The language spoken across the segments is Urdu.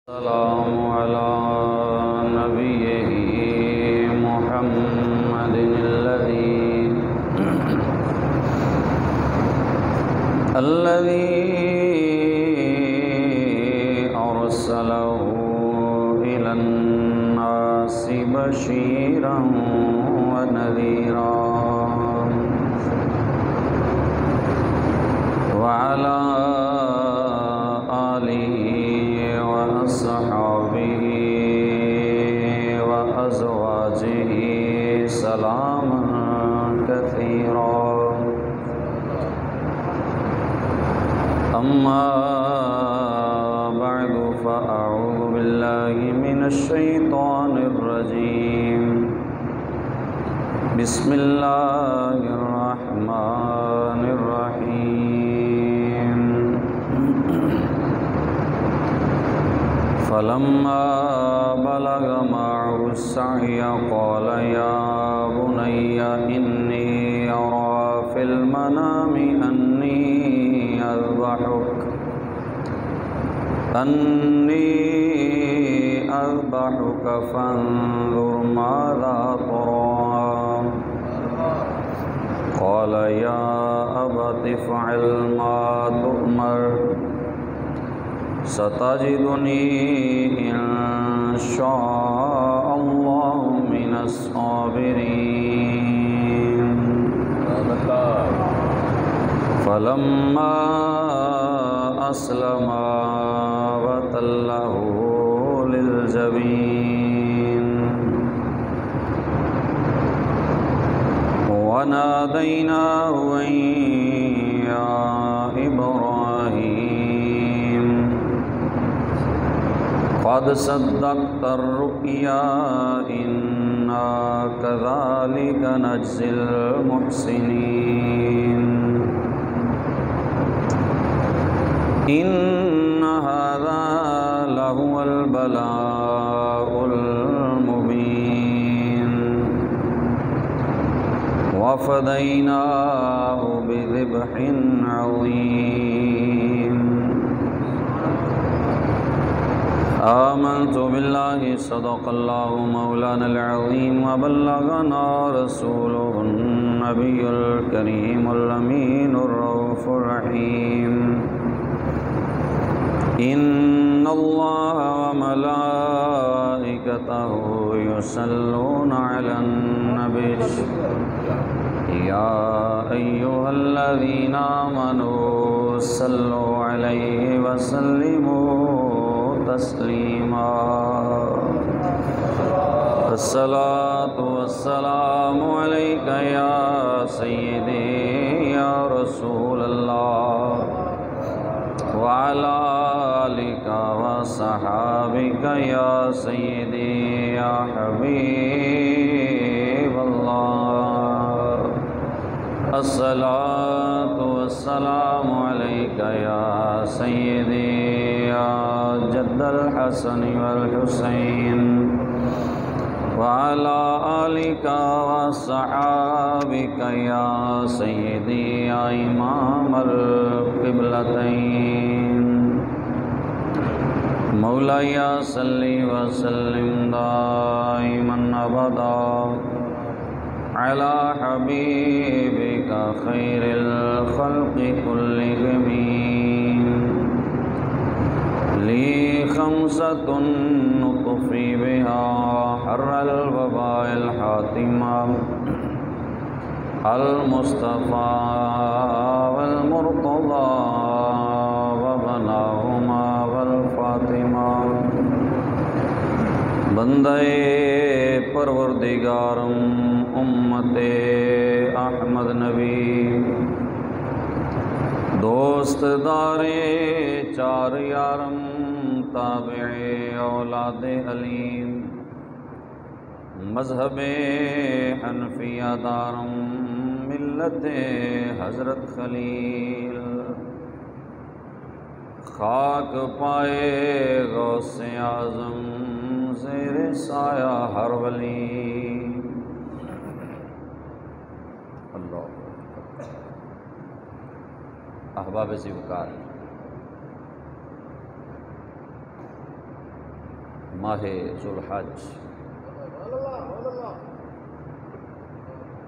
السلام على نبيه محمد الذي أرسله إلى الناس بشيرا ونذيرا وعلى آله وأصحابه وأزواجه سلاما كثيرا. أما بعد فأعوذ بالله من الشيطان الرجيم. بسم الله الرحمن الرحيم. فلما بلغ معه السعي قال يا بني إني أرى في المنام أني أذبحك فانظر ماذا ترى. قال يا أبت افعل ما تؤمر ستجدني إن شاء الله من الصابرين. فلما أسلما وتله للجبين وناديناه أن يا إبراهيم قد صدقت الرؤيا إنا كذلك نجزي المحسنين. إن هذا لهو البلاء المبين وفديناه بذبح عظيم. آمنت بالله صدق الله مولانا العظيم وبلغنا رسوله النبي الكريم الأمين الرؤوف الرحيم. إن الله وملائكته يصلون على النبي يا أيها الذين آمنوا صلوا عليه وسلموا تسليما. الصلاة والسلام عليك يا سيدي يا رسول الله وعلى آلك وصحابك يا سيدي يا حبيب الله. الصلاة والسلام عليك يا سيدي يا جد الحسن والحسين وعلى آلك وصحابك يا سيدي يا إمام القبلتين. مولاي صل وسلم دائما أبدا على حبيبك خير الخلق كلهم. لي خمسة نطفي بها حر الوباء الحاتمة المصطفى والمرتضى وبناهما والفاطمة. بندے پروردگارم امت احمد نبی دوست دارے چار یارم تابع اولاد علیم مذہب حنفیہ دارم ملت حضرت خلیل خاک پائے غوث اعظم زیر سایہ ہر ولی. اللہ احباب ذوقار، ماہ ذوالحج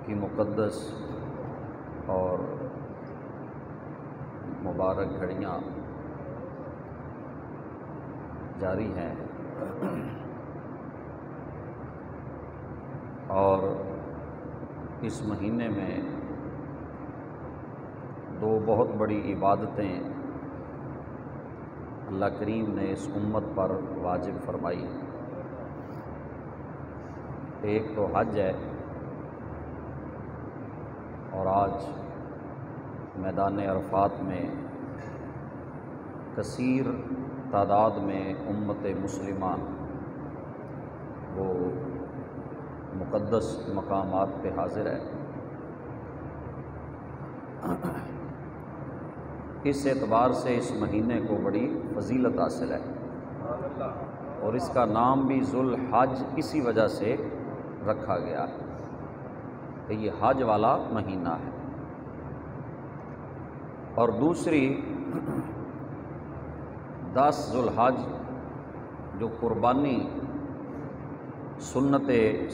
کی مقدس اور مبارک گھڑیاں جاری ہیں، اور اس مہینے میں دو بہت بڑی عبادتیں اللہ کریم نے اس امت پر واجب فرمائی ہیں۔ ایک تو حج ہے، اور آج میدان عرفات میں کثیر تعداد میں امت مسلمہ وہ مقدس مقامات پہ حاضر ہے۔ اس اعتبار سے اس مہینے کو بڑی فضیلت حاصل ہے، اور اس کا نام بھی ذوالحج اسی وجہ سے رکھا گیا ہے کہ یہ حج والا مہینہ ہے۔ اور دوسری 10 ذوالحج جو قربانی سنت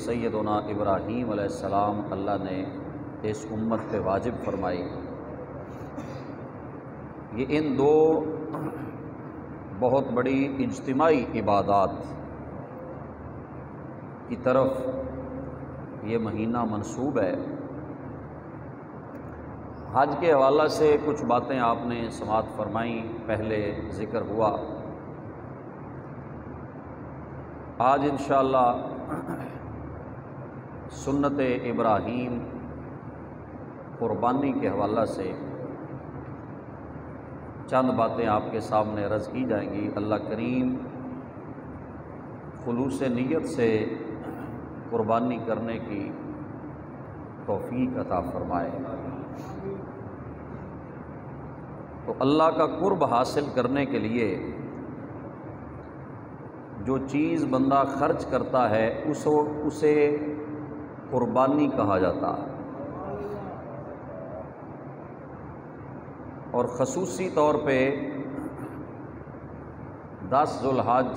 سیدنا ابراہیم علیہ السلام اللہ نے اس امت پہ واجب فرمائی، یہ ان دو بہت بڑی اجتماعی عبادات کی طرف یہ مہینہ منسوب ہے۔ حج کے حوالہ سے کچھ باتیں آپ نے سماعت فرمائیں، پہلے ذکر ہوا۔ آج انشاءاللہ سنت ابراہیم قربانی کے حوالہ سے چند باتیں آپ کے سامنے عرض کی جائیں گی۔ اللہ کریم خلوص نیت سے قربانی کرنے کی توفیق عطا فرمائے۔ تو اللہ کا قرب حاصل کرنے کے لیے جو چیز بندہ خرچ کرتا ہے اسے قربانی کہا جاتا ہے، اور خصوصی طور پہ 10 ذوالحج،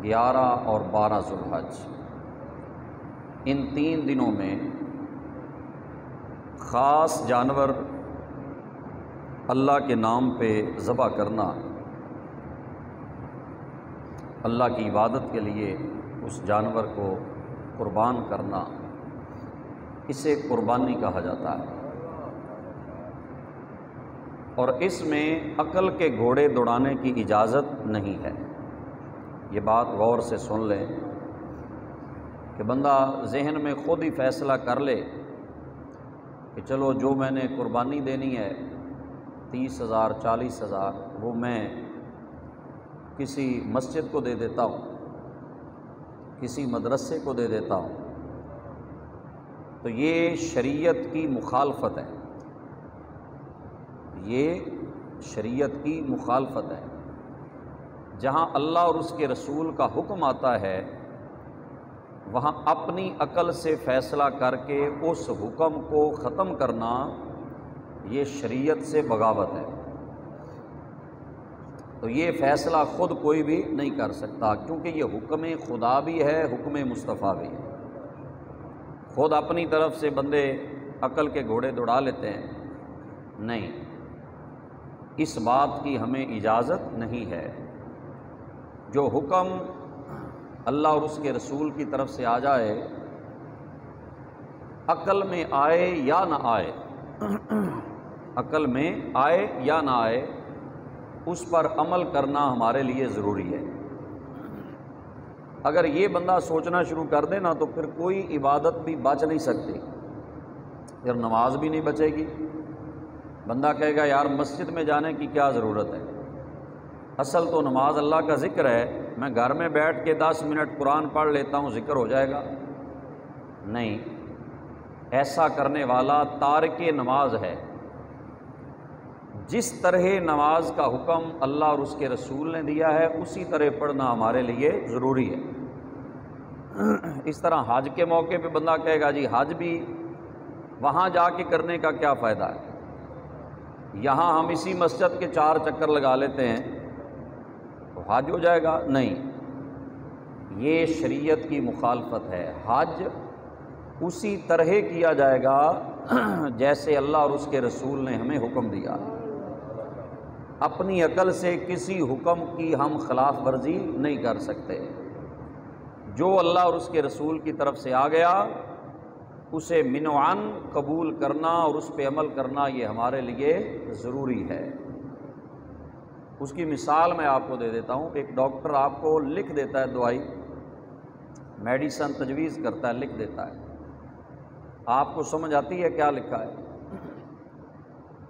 11 اور 12 ذوالحج، ان 3 دنوں میں خاص جانور اللہ کے نام پہ ذبح کرنا، اللہ کی عبادت کے لیے اس جانور کو قربان کرنا، اسے قربانی کہا جاتا ہے۔ اور اس میں عقل کے گھوڑے دوڑانے کی اجازت نہیں ہے۔ یہ بات غور سے سن لیں کہ بندہ ذہن میں خود ہی فیصلہ کر لے کہ چلو جو میں نے قربانی دینی ہے 30,000 40,000 وہ میں کسی مسجد کو دے دیتا ہوں، کسی مدرسے کو دے دیتا ہوں، تو یہ شریعت کی مخالفت ہے، یہ شریعت کی مخالفت ہے۔ جہاں اللہ اور اس کے رسول کا حکم آتا ہے وہاں اپنی عقل سے فیصلہ کر کے اس حکم کو ختم کرنا یہ شریعت سے بغاوت ہے۔ تو یہ فیصلہ خود کوئی بھی نہیں کر سکتا، کیونکہ یہ حکم خدا بھی ہے، حکم مصطفیٰ بھی ہے۔ خود اپنی طرف سے بندے عقل کے گھوڑے دوڑا لیتے ہیں، نہیں، اس بات کی ہمیں اجازت نہیں ہے۔ جو حکم اللہ اور اس کے رسول کی طرف سے آ جائے، عقل میں آئے یا نہ آئے، عقل میں آئے یا نہ آئے، اس پر عمل کرنا ہمارے لیے ضروری ہے۔ اگر یہ بندہ سوچنا شروع کر دے نا تو پھر کوئی عبادت بھی بچ نہیں سکتی، پھر نماز بھی نہیں بچے گی۔ بندہ کہے گا یار مسجد میں جانے کی کیا ضرورت ہے، اصل تو نماز اللہ کا ذکر ہے، میں گھر میں بیٹھ کے 10 منٹ قرآن پڑھ لیتا ہوں، ذکر ہو جائے گا۔ نہیں، ایسا کرنے والا تارک نماز ہے۔ جس طرح نماز کا حکم اللہ اور اس کے رسول نے دیا ہے اسی طرح پڑھنا ہمارے لیے ضروری ہے۔ اس طرح حج کے موقع پہ بندہ کہے گا جی حج بھی وہاں جا کے کرنے کا کیا فائدہ ہے، یہاں ہم اسی مسجد کے 4 چکر لگا لیتے ہیں تو حج ہو جائے گا۔ نہیں، یہ شریعت کی مخالفت ہے۔ حج اسی طرح کیا جائے گا جیسے اللہ اور اس کے رسول نے ہمیں حکم دیا۔ اپنی عقل سے کسی حکم کی ہم خلاف ورزی نہیں کر سکتے۔ جو اللہ اور اس کے رسول کی طرف سے آ گیا اسے منوعاً قبول کرنا اور اس پہ عمل کرنا یہ ہمارے لیے ضروری ہے۔ اس کی مثال میں آپ کو دے دیتا ہوں۔ ایک ڈاکٹر آپ کو لکھ دیتا ہے دوائی، میڈیسن تجویز کرتا ہے، لکھ دیتا ہے، آپ کو سمجھ آتی ہے کیا لکھا ہے؟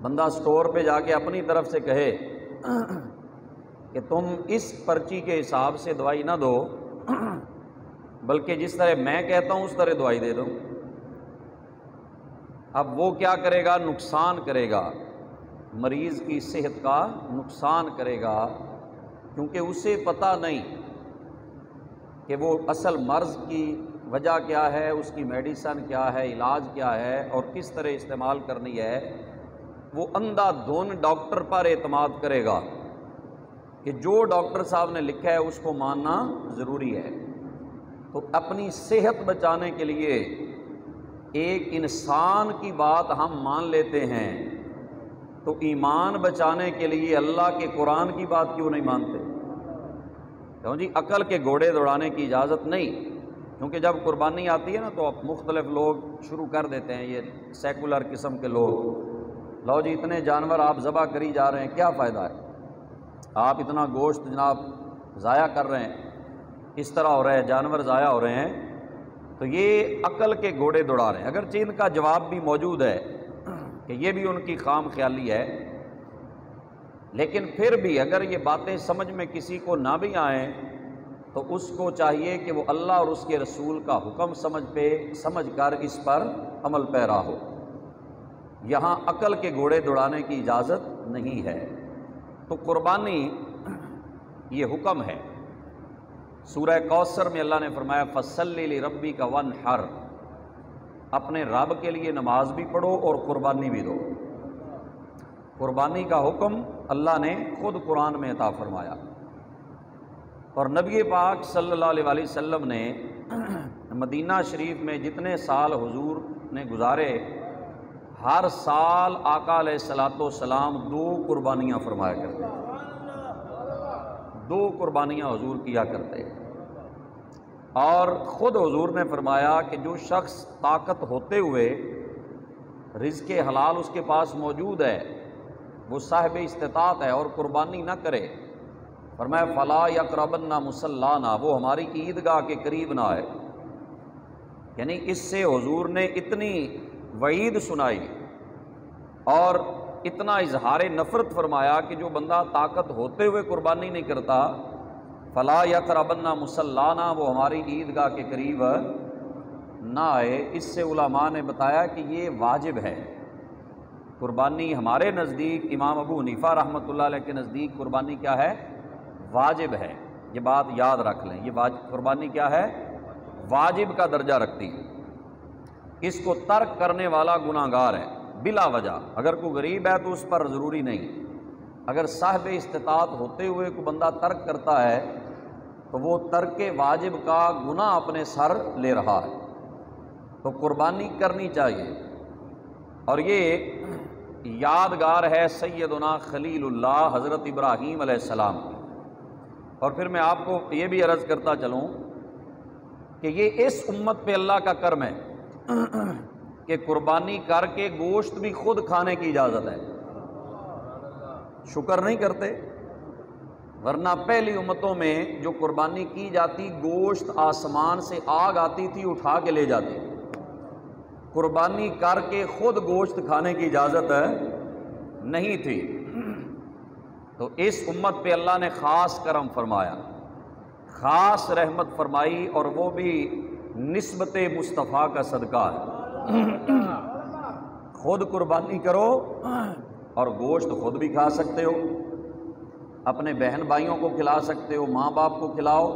بندہ سٹور پہ جا کے اپنی طرف سے کہے کہ تم اس پرچی کے حساب سے دوائی نہ دو بلکہ جس طرح میں کہتا ہوں اس طرح دوائی دے دو، اب وہ کیا کرے گا؟ نقصان کرے گا، مریض کی صحت کا نقصان کرے گا، کیونکہ اسے پتہ نہیں کہ وہ اصل مرض کی وجہ کیا ہے، اس کی میڈیسن کیا ہے، علاج کیا ہے اور کس طرح استعمال کرنی ہے۔ وہ اندھا دھن ڈاکٹر پر اعتماد کرے گا کہ جو ڈاکٹر صاحب نے لکھا ہے اس کو ماننا ضروری ہے۔ تو اپنی صحت بچانے کے لیے ایک انسان کی بات ہم مان لیتے ہیں، تو ایمان بچانے کے لیے اللہ کے قرآن کی بات کیوں نہیں مانتے؟ کیوں جی؟ عقل کے گھوڑے دوڑانے کی اجازت نہیں، کیونکہ جب قربانی آتی ہے نا تو اب مختلف لوگ شروع کر دیتے ہیں، یہ سیکولر قسم کے لوگ، لو جی اتنے جانور آپ ذبح کری جا رہے ہیں، کیا فائدہ ہے؟ آپ اتنا گوشت جناب ضائع کر رہے ہیں، اس طرح ہو رہا ہے، جانور ضائع ہو رہے ہیں، تو یہ عقل کے گھوڑے دوڑا رہے ہیں۔ اگرچہ ان کا جواب بھی موجود ہے کہ یہ بھی ان کی خام خیالی ہے، لیکن پھر بھی اگر یہ باتیں سمجھ میں کسی کو نہ بھی آئیں تو اس کو چاہیے کہ وہ اللہ اور اس کے رسول کا حکم سمجھ کر اس پر عمل پیرا ہو۔ یہاں عقل کے گھوڑے دوڑانے کی اجازت نہیں ہے۔ تو قربانی یہ حکم ہے۔ سورہ کوثر میں اللہ نے فرمایا فَصَلِّ لِرَبِّكَ وَانْحَرْ، اپنے رب کے لیے نماز بھی پڑھو اور قربانی بھی دو۔ قربانی کا حکم اللہ نے خود قرآن میں عطا فرمایا، اور نبی پاک صلی اللہ علیہ وآلہ وسلم نے مدینہ شریف میں جتنے سال حضور نے گزارے، ہر سال آقا علیہ الصلوۃ والسلام 2 قربانیاں فرمایا کرتے، 2 قربانیاں حضور کیا کرتے۔ اور خود حضور نے فرمایا کہ جو شخص طاقت ہوتے ہوئے رزق حلال اس کے پاس موجود ہے، وہ صاحب استطاعت ہے اور قربانی نہ کرے، فرمایا فلا یقربن مصلانا، وہ ہماری عیدگاہ کے قریب نہ آئے۔ یعنی اس سے حضور نے اتنی وعید سنائی اور اتنا اظہار نفرت فرمایا کہ جو بندہ طاقت ہوتے ہوئے قربانی نہیں کرتا، فلا یقربن مصلانا، وہ ہماری عیدگاہ کے قریب نہ آئے۔ اس سے علماء نے بتایا کہ یہ واجب ہے قربانی۔ ہمارے نزدیک امام ابو حنیفہ رحمۃ اللہ علیہ کے نزدیک قربانی کیا ہے؟ واجب ہے۔ یہ بات یاد رکھ لیں، یہ قربانی کیا ہے؟ واجب کا درجہ رکھتی ہے۔ اس کو ترک کرنے والا گناہ گار ہے بلا وجہ۔ اگر کوئی غریب ہے تو اس پر ضروری نہیں، اگر صاحب استطاعت ہوتے ہوئے کوئی بندہ ترک کرتا ہے تو وہ ترک واجب کا گناہ اپنے سر لے رہا ہے، تو قربانی کرنی چاہیے۔ اور یہ یادگار ہے سیدنا خلیل اللہ حضرت ابراہیم علیہ السلام کی۔ اور پھر میں آپ کو یہ بھی عرض کرتا چلوں کہ یہ اس امت پہ اللہ کا کرم ہے کہ قربانی کر کے گوشت بھی خود کھانے کی اجازت ہے۔ شکر نہیں کرتے، ورنہ پہلی امتوں میں جو قربانی کی جاتی، گوشت آسمان سے آگ آتی تھی اٹھا کے لے جاتی، قربانی کر کے خود گوشت کھانے کی اجازت نہیں تھی۔ تو اس امت پہ اللہ نے خاص کرم فرمایا، خاص رحمت فرمائی، اور وہ بھی نسبت مصطفیٰ کا صدقہ ہے۔ خود قربانی کرو اور گوشت خود بھی کھا سکتے ہو، اپنے بہن بھائیوں کو کھلا سکتے ہو، ماں باپ کو کھلاؤ،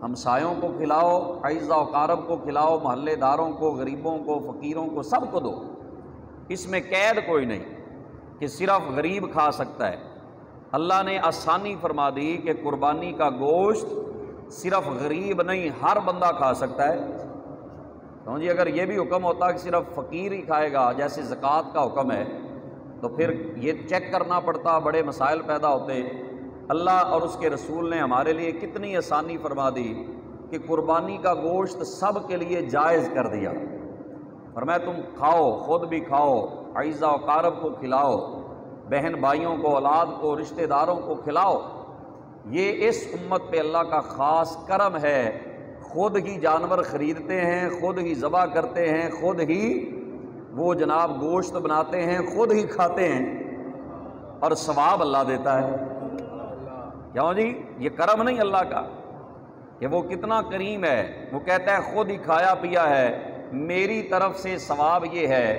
ہمسایوں کو کھلاؤ، اعزا و اقارب کو کھلاؤ، محلے داروں کو، غریبوں کو، فقیروں کو، سب کو دو۔ اس میں قید کوئی نہیں کہ صرف غریب کھا سکتا ہے۔ اللہ نے آسانی فرما دی کہ قربانی کا گوشت صرف غریب نہیں ہر بندہ کھا سکتا ہے؟ کیوں جی اگر یہ بھی حکم ہوتا کہ صرف فقیر ہی کھائے گا جیسے زکوٰۃ کا حکم ہے تو پھر یہ چیک کرنا پڑتا، بڑے مسائل پیدا ہوتے۔ اللہ اور اس کے رسول نے ہمارے لیے کتنی آسانی فرما دی کہ قربانی کا گوشت سب کے لیے جائز کر دیا۔ فرمایا تم کھاؤ، خود بھی کھاؤ، عیزہ و اقارب کو کھلاؤ، بہن بھائیوں کو، اولاد کو، رشتہ داروں کو کھلاؤ۔ یہ اس امت پہ اللہ کا خاص کرم ہے، خود ہی جانور خریدتے ہیں، خود ہی ذبح کرتے ہیں، خود ہی وہ جناب گوشت بناتے ہیں، خود ہی کھاتے ہیں، اور ثواب اللہ دیتا ہے۔ کیوں جی؟ یہ کرم نہیں اللہ کا کہ وہ کتنا کریم ہے؟ وہ کہتا ہے خود ہی کھایا پیا ہے، میری طرف سے ثواب یہ ہے،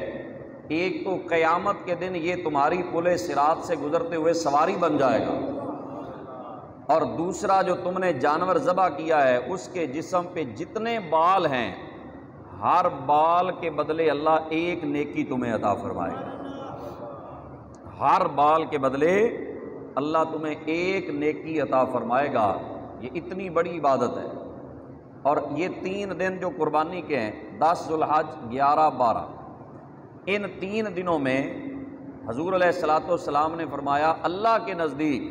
ایک تو قیامت کے دن یہ تمہاری پل صراط سے گزرتے ہوئے سواری بن جائے گا، اور دوسرا جو تم نے جانور ذبح کیا ہے اس کے جسم پہ جتنے بال ہیں ہر بال کے بدلے اللہ ایک نیکی تمہیں عطا فرمائے گا، ہر بال کے بدلے اللہ تمہیں ایک نیکی عطا فرمائے گا۔ یہ اتنی بڑی عبادت ہے۔ اور یہ 3 دن جو قربانی کے ہیں 10 ذوالحج 11 12، ان 3 دنوں میں حضور علیہ الصلاۃ والسلام نے فرمایا اللہ کے نزدیک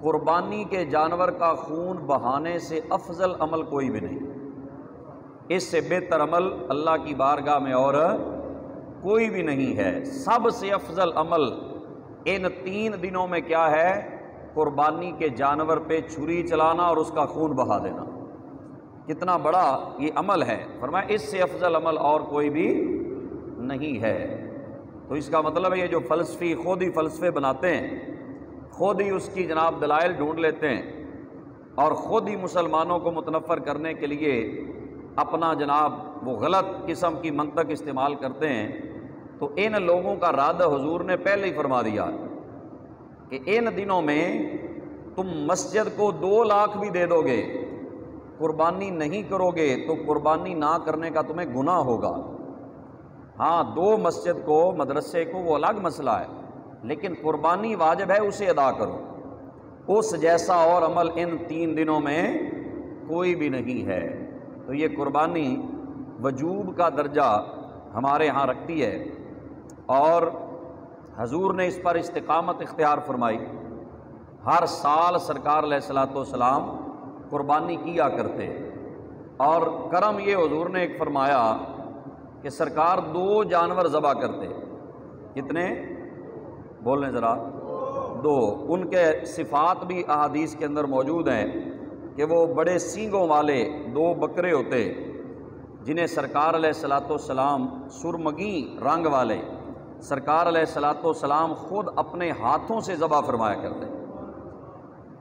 قربانی کے جانور کا خون بہانے سے افضل عمل کوئی بھی نہیں، اس سے بہتر عمل اللہ کی بارگاہ میں اور کوئی بھی نہیں ہے۔ سب سے افضل عمل ان 3 دنوں میں کیا ہے؟ قربانی کے جانور پہ چھری چلانا اور اس کا خون بہا دینا۔ کتنا بڑا یہ عمل ہے، فرمایا اس سے افضل عمل اور کوئی بھی نہیں ہے۔ تو اس کا مطلب ہے یہ جو فلسفی خود ہی فلسفے بناتے ہیں، خود ہی اس کی جناب دلائل ڈھونڈ لیتے ہیں اور خود ہی مسلمانوں کو متنفر کرنے کے لیے اپنا جناب وہ غلط قسم کی منطق استعمال کرتے ہیں، تو ان لوگوں کا رد حضور نے پہلے ہی فرما دیا کہ ان دنوں میں تم مسجد کو 2 لاکھ بھی دے دو گے، قربانی نہیں کرو گے تو قربانی نہ کرنے کا تمہیں گناہ ہوگا۔ ہاں 2 مسجد کو، مدرسے کو، وہ الگ مسئلہ ہے، لیکن قربانی واجب ہے، اسے ادا کرو۔ اس جیسا اور عمل ان 3 دنوں میں کوئی بھی نہیں ہے۔ تو یہ قربانی وجوب کا درجہ ہمارے ہاں رکھتی ہے، اور حضور نے اس پر استقامت اختیار فرمائی۔ ہر سال سرکار علیہ الصلاۃ والسلام قربانی کیا کرتے، اور کرم یہ حضور نے ایک فرمایا کہ سرکار 2 جانور ذبح کرتے۔ کتنے؟ بولنے ذرا۔ 2۔ ان کے صفات بھی احادیث کے اندر موجود ہیں کہ وہ بڑے سینگوں والے 2 بکرے ہوتے جنہیں سرکار علیہ الصلاۃ والسلام سرمگی رنگ والے سرکار علیہ الصلاۃ والسلام خود اپنے ہاتھوں سے ذبح فرمایا کرتے۔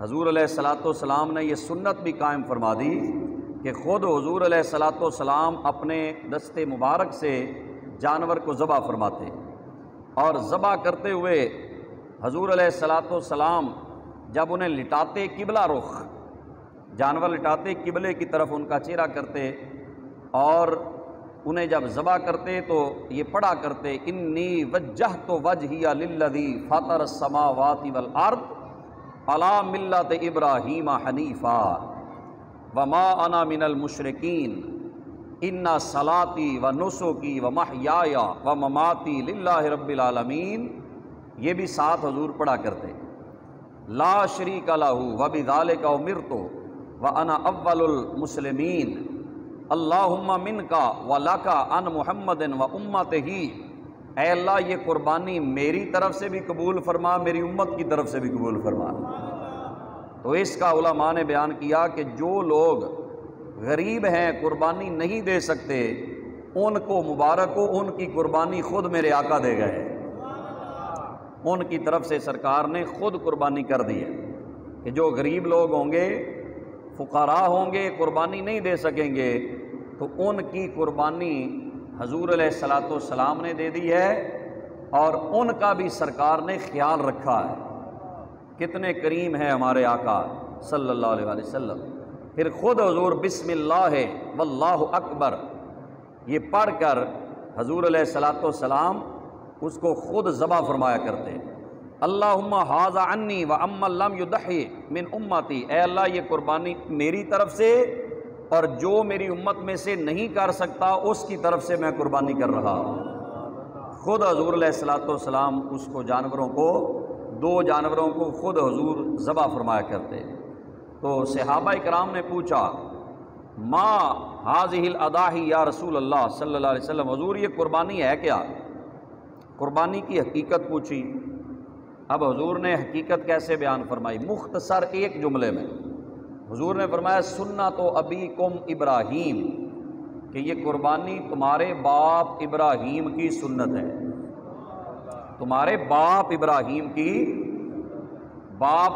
حضور علیہ الصلاۃ والسلام نے یہ سنت بھی قائم فرما دی کہ خود حضور علیہ الصلاۃ والسلام اپنے دست مبارک سے جانور کو ذبح فرماتے، اور ذبح کرتے ہوئے حضور علیہ الصلاۃ والسلام جب انہیں لٹاتے قبلہ رخ، جانور لٹاتے قبلے کی طرف ان کا چہرہ کرتے، اور انہیں جب ذبح کرتے تو یہ پڑھا کرتے انی وجہت وجہی للذی فطر السماوات والارض علی ملت ابراہیم حنیفا وما انا من المشرکین ان صلاتی و نسکی و محیای و مماتی للہ رب العالمین۔ یہ بھی ساتھ حضور پڑھا کرتے، لا شریک لہ وبذالک امرت وانا اول المسلمین اللہم منکا ولکا ان محمد و امتہ۔ اے اللہ یہ قربانی میری طرف سے بھی قبول فرما، میری امت کی طرف سے بھی قبول فرما۔ تو اس کا علماء نے بیان کیا کہ جو لوگ غریب ہیں، قربانی نہیں دے سکتے، ان کو مبارک ہو، ان کی قربانی خود میرے آقا دے گئے، ان کی طرف سے سرکار نے خود قربانی کر دی ہے کہ جو غریب لوگ ہوں گے، فقراء ہوں گے، قربانی نہیں دے سکیں گے، تو ان کی قربانی حضور علیہ الصلاۃ والسلام نے دے دی ہے، اور ان کا بھی سرکار نے خیال رکھا ہے۔ کتنے کریم ہیں ہمارے آقا صلی اللہ علیہ وآلہ وسلم۔ پھر خود حضور بسم اللہ واللہ اکبر یہ پڑھ کر حضور علیہ الصلاۃ والسلام اس کو خود ذبح فرمایا کرتے، اللہم ھذا عنی وعمن لم یضحی من امتی، اے اللہ یہ قربانی میری طرف سے اور جو میری امت میں سے نہیں کر سکتا اس کی طرف سے میں قربانی کر رہا ہوں۔ خود حضور علیہ الصلوۃ والسلام اس کو جانوروں کو، 2 جانوروں کو خود حضور ذبح فرمایا کرتے۔ تو صحابہ کرام نے پوچھا ما ھذہ الاضاحی یا رسول اللہ صلی اللہ علیہ وسلم، حضور یہ قربانی ہے کیا؟ قربانی کی حقیقت پوچھی۔ اب حضور نے حقیقت کیسے بیان فرمائی؟ مختصر ایک جملے میں حضور نے فرمایا سنت ابیکم ابراہیم، کہ یہ قربانی تمہارے باپ ابراہیم کی سنت ہے۔ تمہارے باپ ابراہیم کی، باپ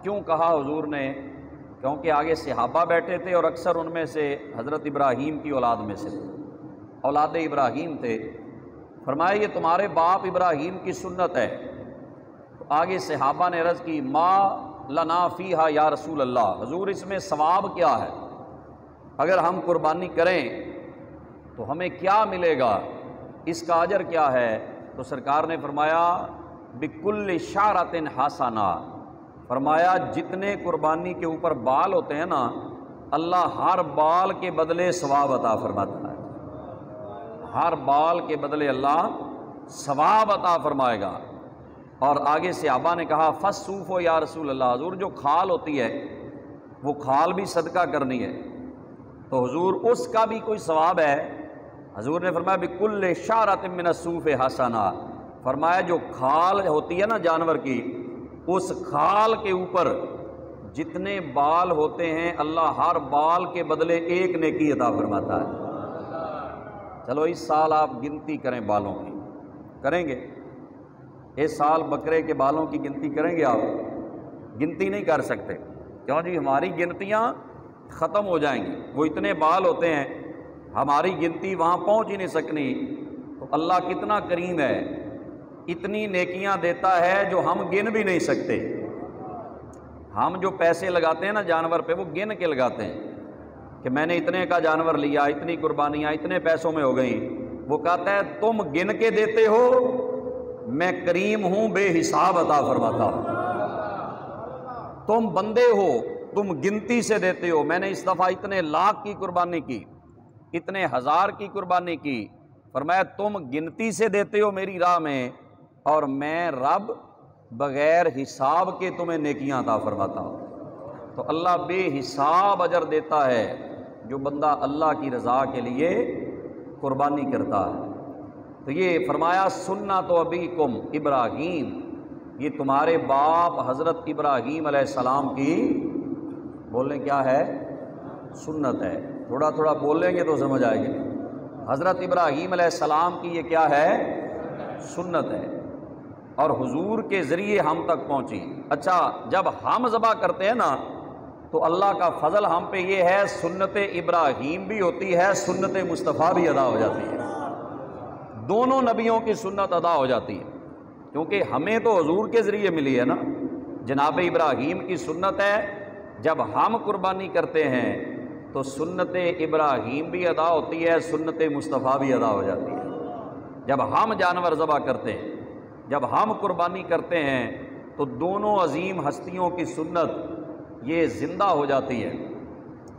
کیوں کہا حضور نے؟ کیونکہ آگے صحابہ بیٹھے تھے اور اکثر ان میں سے حضرت ابراہیم کی اولاد میں سے تھے، اولاد ابراہیم تھے۔ فرمایا یہ تمہارے باپ ابراہیم کی سنت ہے۔ تو آگے صحابہ نے عرض کی ما لنا فیہا یا رسول اللہ، حضور اس میں ثواب کیا ہے؟ اگر ہم قربانی کریں تو ہمیں کیا ملے گا؟ اس کا اجر کیا ہے؟ تو سرکار نے فرمایا بکل شعرۃ حسنہ، فرمایا جتنے قربانی کے اوپر بال ہوتے ہیں نا، اللہ ہر بال کے بدلے ثواب عطا فرماتا ہے۔ ہر بال کے بدلے اللہ ثواب عطا فرمائے گا۔ اور آگے صحابہ نے کہا فصوفو یا رسول اللہ، حضور جو کھال ہوتی ہے وہ کھال بھی صدقہ کرنی ہے، تو حضور اس کا بھی کوئی ثواب ہے؟ حضور نے فرمایا بکل شعرۃ من الصوف حسنہ، فرمایا جو کھال ہوتی ہے نا جانور کی، اس کھال کے اوپر جتنے بال ہوتے ہیں اللہ ہر بال کے بدلے ایک نیکی عطا فرماتا ہے۔ چلو اس سال آپ گنتی کریں بالوں کی، کریں گے؟ اس سال بکرے کے بالوں کی گنتی کریں گے؟ آپ گنتی نہیں کر سکتے، کیوں جی؟ ہماری گنتیاں ختم ہو جائیں گی، وہ اتنے بال ہوتے ہیں، ہماری گنتی وہاں پہنچ ہی نہیں سکنی۔ تو اللہ کتنا کریم ہے، اتنی نیکیاں دیتا ہے جو ہم گن بھی نہیں سکتے۔ ہم جو پیسے لگاتے ہیں نا جانور پہ، وہ گن کے لگاتے ہیں کہ میں نے اتنے کا جانور لیا، اتنی قربانیاں اتنے پیسوں میں ہو گئیں۔ وہ کہتا ہے تم گن کے دیتے ہو، میں کریم ہوں، بے حساب عطا فرماتا ہوں۔ تم بندے ہو، تم گنتی سے دیتے ہو، میں نے اس دفعہ اتنے لاکھ کی قربانی کی، اتنے ہزار کی قربانی کی، فرمایا تم گنتی سے دیتے ہو میری راہ میں، اور میں رب بغیر حساب کے تمہیں نیکیاں عطا فرماتا ہوں۔ تو اللہ بے حساب اجر دیتا ہے جو بندہ اللہ کی رضا کے لیے قربانی کرتا ہے۔ تو یہ فرمایا سنت ابیکم ابراہیم، یہ تمہارے باپ حضرت ابراہیم علیہ السلام کی، بولیں کیا ہے؟ سنت ہے۔ تھوڑا تھوڑا بولیں گے تو سمجھ آئے گی۔ حضرت ابراہیم علیہ السلام کی یہ کیا ہے؟ سنت ہے، اور حضور کے ذریعے ہم تک پہنچی۔ اچھا جب ہم ذبح کرتے ہیں نا تو اللہ کا فضل ہم پہ یہ ہے، سنت ابراہیم بھی ہوتی ہے، سنت مصطفیٰ بھی ادا ہو جاتی ہے، دونوں نبیوں کی سنت ادا ہو جاتی ہے، کیونکہ ہمیں تو حضور کے ذریعے ملی ہے نا۔ جناب ابراہیم کی سنت ہے، جب ہم قربانی کرتے ہیں تو سنت ابراہیم بھی ادا ہوتی ہے، سنت مصطفیٰ بھی ادا ہو جاتی ہے۔ جب ہم جانور ذبح کرتے ہیں، جب ہم قربانی کرتے ہیں تو دونوں عظیم ہستیوں کی سنت یہ زندہ ہو جاتی ہے۔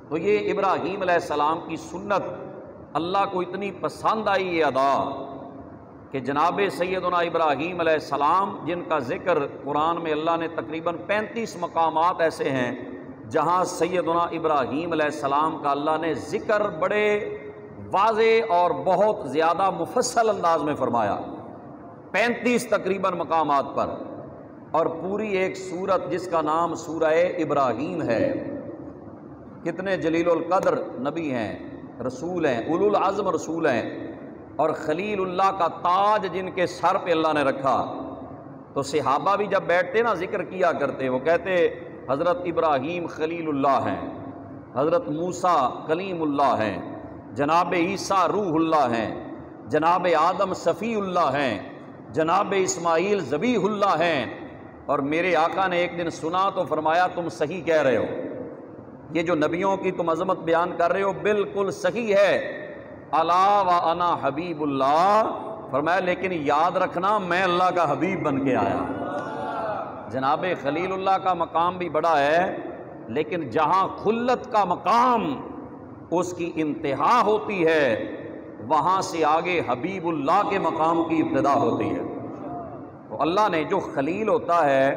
تو یہ ابراہیم علیہ السلام کی سنت اللہ کو اتنی پسند آئی یہ ادا کہ جناب سیدنا ابراہیم علیہ السلام، جن کا ذکر قرآن میں اللہ نے تقریباً 35 مقامات ایسے ہیں جہاں سیدنا ابراہیم علیہ السلام کا اللہ نے ذکر بڑے واضح اور بہت زیادہ مفصل انداز میں فرمایا، 35 تقریباً مقامات پر، اور پوری ایک سورت جس کا نام سورہ ابراہیم ہے۔ کتنے جلیل القدر نبی ہیں، رسول ہیں، اولو العزم رسول ہیں، اور خلیل اللہ کا تاج جن کے سر پہ اللہ نے رکھا۔ تو صحابہ بھی جب بیٹھتے نا ذکر کیا کرتے، وہ کہتے حضرت ابراہیم خلیل اللہ ہیں، حضرت موسیٰ کلیم اللہ ہیں، جناب عیسیٰ روح اللہ ہیں، جناب آدم صفی اللہ ہیں، جناب اسماعیل ذبیح اللہ ہیں۔ اور میرے آقا نے ایک دن سنا تو فرمایا تم صحیح کہہ رہے ہو، یہ جو نبیوں کی تم عظمت بیان کر رہے ہو بالکل صحیح ہے، الا وانا حبیب اللہ، فرمایا لیکن یاد رکھنا میں اللہ کا حبیب بن کے آیا۔ جناب خلیل اللہ کا مقام بھی بڑا ہے، لیکن جہاں خلت کا مقام اس کی انتہا ہوتی ہے وہاں سے آگے حبیب اللہ کے مقام کی ابتدا ہوتی ہے۔ تو اللہ نے جو خلیل ہوتا ہے،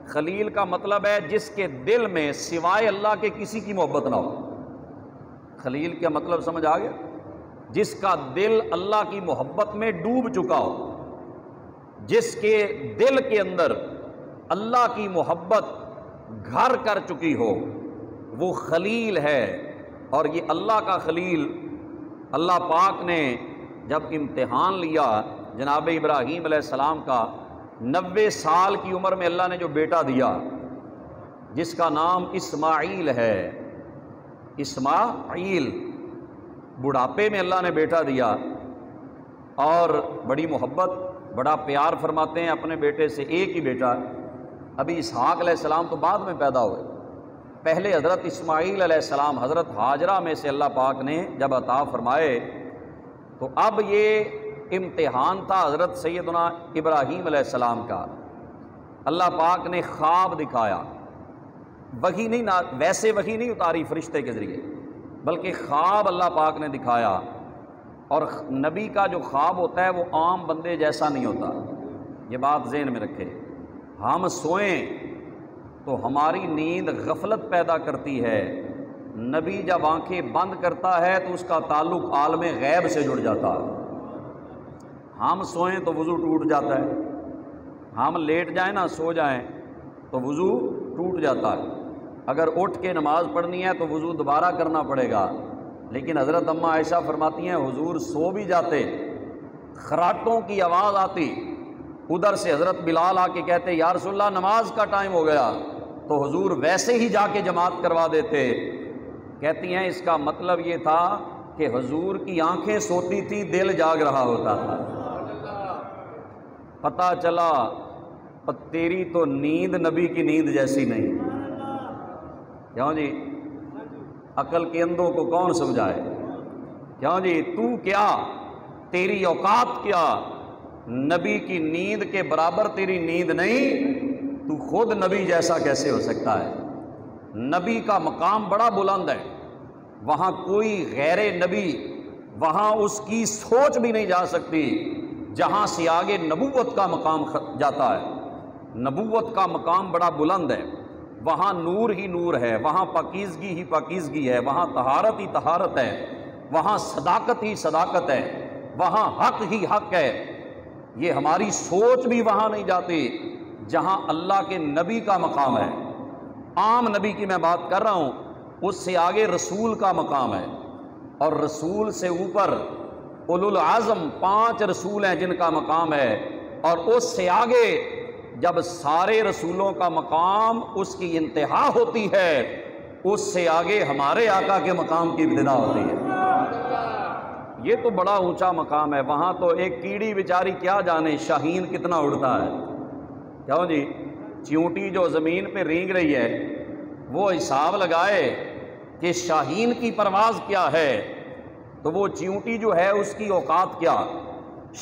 خلیل کا مطلب ہے جس کے دل میں سوائے اللہ کے کسی کی محبت نہ ہو۔ خلیل کا مطلب سمجھ آ گیا؟ جس کا دل اللہ کی محبت میں ڈوب چکا ہو، جس کے دل کے اندر اللہ کی محبت گھر کر چکی ہو، وہ خلیل ہے۔ اور یہ اللہ کا خلیل، اللہ پاک نے جب امتحان لیا جناب ابراہیم علیہ السلام کا، 90 سال کی عمر میں اللہ نے جو بیٹا دیا جس کا نام اسماعیل ہے، اسماعیل، بڑھاپے میں اللہ نے بیٹا دیا، اور بڑی محبت بڑا پیار فرماتے ہیں اپنے بیٹے سے، ایک ہی بیٹا۔ ابھی اسحاق علیہ السلام تو بعد میں پیدا ہوئے، پہلے حضرت اسماعیل علیہ السلام حضرت ہاجرہ میں سے اللہ پاک نے جب عطا فرمائے، تو اب یہ امتحان تھا حضرت سیدنا ابراہیم علیہ السلام کا۔ اللہ پاک نے خواب دکھایا، وحی نہیں، ویسے وحی نہیں اتاری فرشتے کے ذریعے، بلکہ خواب اللہ پاک نے دکھایا۔ اور نبی کا جو خواب ہوتا ہے وہ عام بندے جیسا نہیں ہوتا، یہ بات ذہن میں رکھے۔ ہم سوئیں تو ہماری نیند غفلت پیدا کرتی ہے، نبی جب آنکھیں بند کرتا ہے تو اس کا تعلق عالم غیب سے جڑ جاتا ہے۔ ہم سوئیں تو وضو ٹوٹ جاتا ہے، ہم لیٹ جائیں نا، سو جائیں تو وضو ٹوٹ جاتا ہے، اگر اٹھ کے نماز پڑھنی ہے تو وضو دوبارہ کرنا پڑے گا۔ لیکن حضرت اماں عائشہ فرماتی ہیں حضور سو بھی جاتے، خراٹوں کی آواز آتی، ادھر سے حضرت بلال آ کے کہتے یا رسول اللہ نماز کا ٹائم ہو گیا، تو حضور ویسے ہی جا کے جماعت کروا دیتے۔ کہتی ہیں اس کا مطلب یہ تھا کہ حضور کی آنکھیں سوتی تھی، دل جاگ رہا ہوتا تھا۔ پتہ چلا تیری تو نیند نبی کی نیند جیسی نہیں۔ کیوں جی؟ عقل کے اندھوں کو کون سمجھائے؟ کیوں جی؟ تو کیا، تیری اوقات کیا، نبی کی نیند کے برابر تیری نیند نہیں، تو خود نبی جیسا کیسے ہو سکتا ہے؟ نبی کا مقام بڑا بلند ہے، وہاں کوئی غیر نبی، وہاں اس کی سوچ بھی نہیں جا سکتی جہاں سے آگے نبوت کا مقام جاتا ہے۔ نبوت کا مقام بڑا بلند ہے، وہاں نور ہی نور ہے، وہاں پاکیزگی ہی پاکیزگی ہے، وہاں طہارت ہی طہارت ہے، وہاں صداقت ہی صداقت ہے، وہاں حق ہی حق ہے۔ یہ ہماری سوچ بھی وہاں نہیں جاتی جہاں اللہ کے نبی کا مقام ہے۔ عام نبی کی میں بات کر رہا ہوں، اس سے آگے رسول کا مقام ہے، اور رسول سے اوپر اولو العزم 5 رسول ہیں جن کا مقام ہے، اور اس سے آگے جب سارے رسولوں کا مقام اس کی انتہا ہوتی ہے، اس سے آگے ہمارے آقا کے مقام کی ابتدا ہوتی ہے۔ یہ تو بڑا اونچا مقام ہے، وہاں تو ایک کیڑی بیچاری کیا جانے شاہین کتنا اڑتا ہے۔ کیوں جی؟ چیونٹی جو زمین پہ رینگ رہی ہے وہ حساب لگائے کہ شاہین کی پرواز کیا ہے، تو وہ چیونٹی جو ہے اس کی اوقات کیا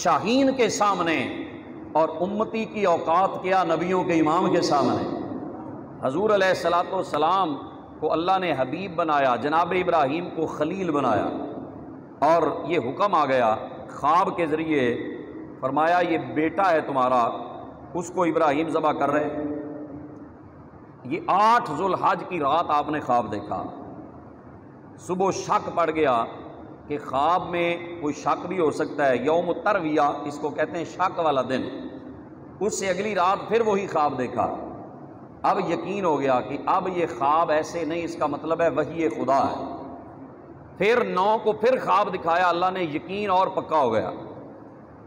شاہین کے سامنے، اور امتی کی اوقات کیا نبیوں کے امام کے سامنے۔ حضور علیہ الصلوۃ والسلام کو اللہ نے حبیب بنایا، جناب ابراہیم کو خلیل بنایا، اور یہ حکم آ گیا خواب کے ذریعے، فرمایا یہ بیٹا ہے تمہارا، اس کو ابراہیم ذبح کر رہے ہیں۔ یہ 8 ذو الحج کی رات آپ نے خواب دیکھا، صبح شک پڑ گیا کہ خواب میں کوئی شک بھی ہو سکتا ہے، یوم الترویہ اس کو کہتے ہیں، شک والا دن۔ اس سے اگلی رات پھر وہی خواب دیکھا، اب یقین ہو گیا کہ اب یہ خواب ایسے نہیں، اس کا مطلب ہے وحی خدا ہے۔ پھر 9 کو پھر خواب دکھایا اللہ نے، یقین اور پکا ہو گیا۔